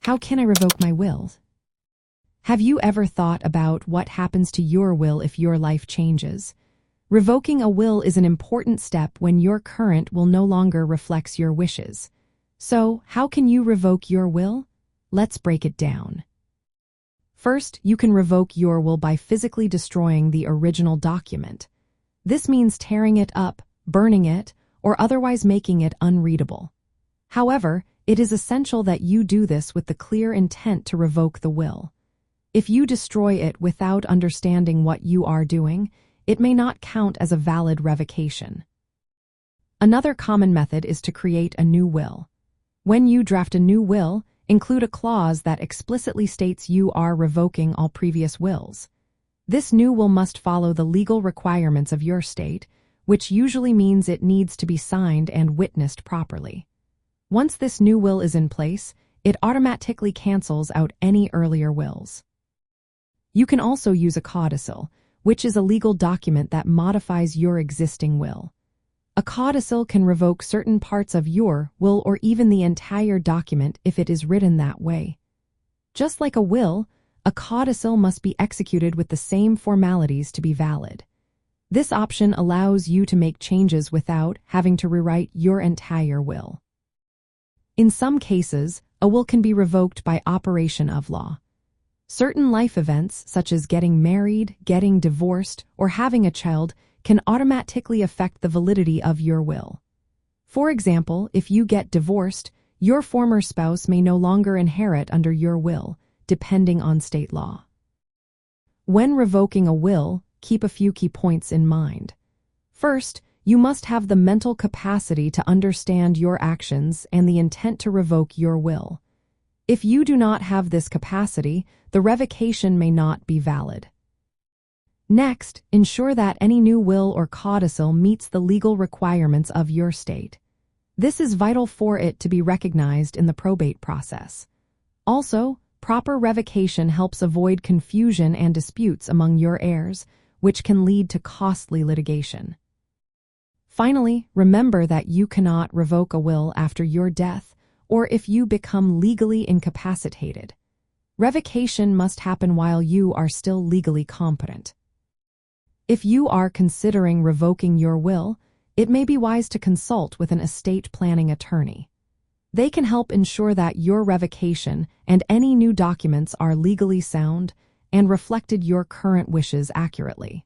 How can I revoke my will? Have you ever thought about what happens to your will if your life changes? Revoking a will is an important step when your current will no longer reflects your wishes. So, how can you revoke your will? Let's break it down. First, you can revoke your will by physically destroying the original document. This means tearing it up, burning it, or otherwise making it unreadable. However, it is essential that you do this with the clear intent to revoke the will. If you destroy it without understanding what you are doing, it may not count as a valid revocation. Another common method is to create a new will. When you draft a new will, include a clause that explicitly states you are revoking all previous wills. This new will must follow the legal requirements of your state, which usually means it needs to be signed and witnessed properly. Once this new will is in place, it automatically cancels out any earlier wills. You can also use a codicil, which is a legal document that modifies your existing will. A codicil can revoke certain parts of your will or even the entire document if it is written that way. Just like a will, a codicil must be executed with the same formalities to be valid. This option allows you to make changes without having to rewrite your entire will. In some cases, a will can be revoked by operation of law. Certain life events, such as getting married, getting divorced, or having a child, can automatically affect the validity of your will. For example, if you get divorced, your former spouse may no longer inherit under your will, depending on state law. When revoking a will, keep a few key points in mind. First, you must have the mental capacity to understand your actions and the intent to revoke your will. If you do not have this capacity, the revocation may not be valid. Next, ensure that any new will or codicil meets the legal requirements of your state. This is vital for it to be recognized in the probate process. Also, proper revocation helps avoid confusion and disputes among your heirs, which can lead to costly litigation. Finally, remember that you cannot revoke a will after your death or if you become legally incapacitated. Revocation must happen while you are still legally competent. If you are considering revoking your will, it may be wise to consult with an estate planning attorney. They can help ensure that your revocation and any new documents are legally sound and reflected your current wishes accurately.